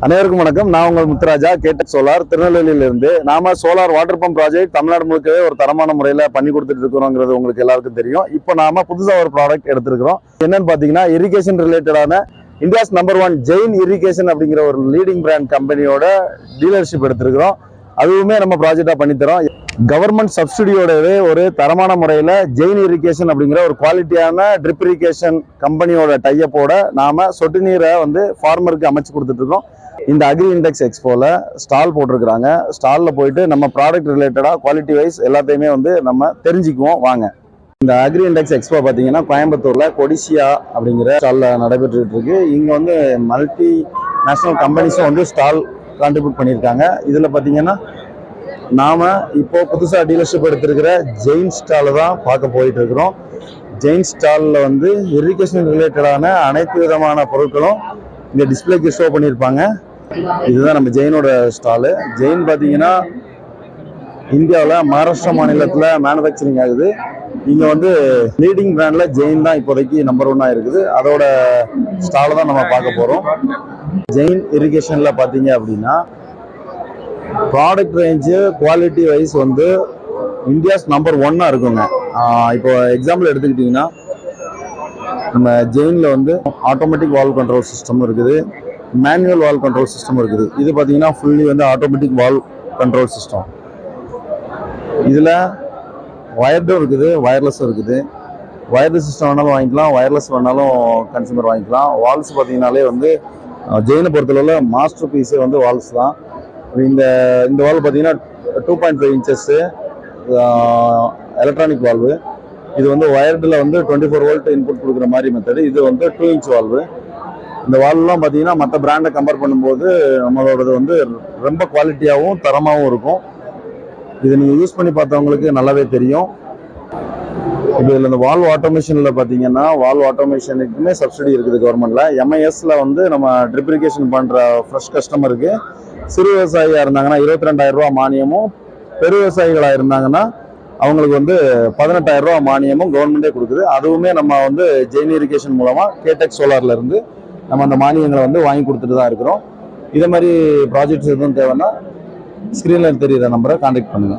அனைவருக்கும் வணக்கம். நான் உங்கள் முத்துராஜா, கேடெக் சோலார், திருநெல்வேலியிலிருந்து. நாம solar water pump project Tamil Nadu முழுக்கவே ஒரு தரமான முறையில் பண்ணி கொடுத்துட்டு இருக்கிறோங்கிறது உங்களுக்கு எல்லாருக்கும் தெரியும். இப்போ நாம புதுசா ஒரு ப்ராடக்ட் எடுத்திருக்கிறோம். என்னன்னு பாத்தீங்கன்னா, இரிகேஷன் ரிலேட்டடான இந்தியாஸ் நம்பர் 1 ஜெயின் இரிகேஷன் அப்படிங்கிற ஒரு லீடிங் பிராண்ட் கம்பெனியோட டீலர்ஷிப் எடுத்திருக்கிறோம். அதுவுமே நம்ம ப்ராஜெக்டா பண்ணித்தரோம். கவர்மெண்ட் சப்சிடியோடவே ஒரு தரமான முறையில் ஜெயின் இரிகேஷன் அப்படிங்கிற ஒரு குவாலிட்டியான ட்ரிப் இரிகேஷன் கம்பெனியோட டைப்போட நாம சொட்டு நீரை ஃபார்மருக்கு அமைச்சு கொடுத்துட்டு இருக்கோம். இந்த அக்ரி இண்டெக்ஸ் எக்ஸ்போல ஸ்டால் போட்டிருக்கிறாங்க. ஸ்டால்ல போயிட்டு நம்ம ப்ராடக்ட் ரிலேட்டடா குவாலிட்டி வைஸ் எல்லாத்தையுமே நம்ம தெரிஞ்சுக்குவோம். வாங்க. இந்த அக்ரி இண்டெக்ஸ் எக்ஸ்போ பார்த்தீங்கன்னா கோயம்புத்தூர்ல கொடிசியா அப்படிங்கிற ஸ்டால்ல நடைபெற்று இருக்கு. இங்க மல்டி நேஷனல் கம்பெனிஸும் ஸ்டால் கான்ட்ரிபியூட் பண்ணியிருக்காங்க. இதுல பார்த்தீங்கன்னா நாம இப்போ புதுசா டீலர்ஷிப் எடுத்திருக்கிற ஜெயின் ஸ்டால தான் பார்க்க போயிட்டு இருக்கிறோம். ஜெயின் ஸ்டால்ல இரிகேஷன் ரிலேட்டடான அனைத்து விதமான பொருட்களும் இங்க டிஸ்பிளேக்கு ஷோ பண்ணியிருப்பாங்க. இதுதான் நம்ம ஜெயினோட ஸ்டாலு. ஜெயின் பார்த்தீங்கன்னா இந்தியாவில் மகாராஷ்டிரா மாநிலத்தில் மேனுஃபேக்சரிங் ஆகுது. இங்கே லீடிங் பிராண்ட்ல ஜெயின் தான் இப்போதைக்கு நம்பர் 1 இருக்குது. அதோட ஸ்டாலை தான் நம்ம பார்க்க போகிறோம். ஜெயின் இரிகேஷனில் பார்த்தீங்க அப்படின்னா product range quality wise India's number 1 இருக்குங்க. இப்போ எக்ஸாம்பிள் எடுத்துக்கிட்டிங்கன்னா நம்ம ஜெயினில் ஆட்டோமேட்டிக் வால்வ் கண்ட்ரோல் சிஸ்டம் இருக்குது, மேனுவல் வால்வ் கண்ட்ரோல் சிஸ்டம் இருக்குது. இது பார்த்தீங்கன்னா fully automatic valve control system. இதில் வயர்டும் இருக்குது, வயர்லெஸ்ஸும் இருக்குது. வயர்லெஸ் சிஸ்டம் வேணாலும் வாங்கிக்கலாம், வயர்லெஸ் வேணாலும் கன்சூமர் வாங்கிக்கலாம். வால்ஸ் பார்த்தீங்கன்னாலே ஜெயினை பொறுத்தளவில் மாஸ்டர் பீஸே வால்ஸ் தான். இந்த வால்வ் பார்த்தீங்கன்னா 2.5 இன்ச்சஸ்ஸு எலக்ட்ரானிக் வால்வு. இது வயர்டில் 24 வோல்ட் இன்புட் கொடுக்குற மாதிரி மெத்தடு. இது 2 இன்ச் வால்வு. இந்த வால்வ்லாம் பார்த்தீங்கன்னா மற்ற பிராண்டை கம்பேர் பண்ணும்போது நம்மளோடது ரொம்ப குவாலிட்டியாகவும் தரமாகவும் இருக்கும். இதை நீங்கள் யூஸ் பண்ணி பார்த்தவங்களுக்கு நல்லாவே தெரியும். இப்போ இதில் இந்த வால்வ் ஆட்டோமேஷனில் பார்த்தீங்கன்னா வால்வ் ஆட்டோமேஷனுக்குமே சப்சிடி இருக்குது கவர்மெண்ட்டில். எம்ஐஎஸ்ல நம்ம ட்ரிப் இரிகேஷன் பண்ணுற ஃப்ரெஷ் கஸ்டமருக்கு சிறு விவசாயியாக இருந்தாங்கன்னா 22,000 ரூபா மானியமும், பெரு விவசாயிகளாக இருந்தாங்கன்னா அவங்களுக்கு 18,000 ரூபா மானியமும் கவர்மெண்டே கொடுக்குது. அதுவுமே நம்ம ஜெயின் இரிகேஷன் மூலமா கேடெக் சோலார்ல இருந்து நம்ம அந்த மானியங்களை வாங்கி கொடுத்துட்டு தான் இருக்கிறோம். இதே மாதிரி ப்ராஜெக்ட்ஸ் எதுவும் தேவைன்னா ஸ்க்ரீன்ல தெரியுற நம்பரை கான்டாக்ட் பண்ணுங்க.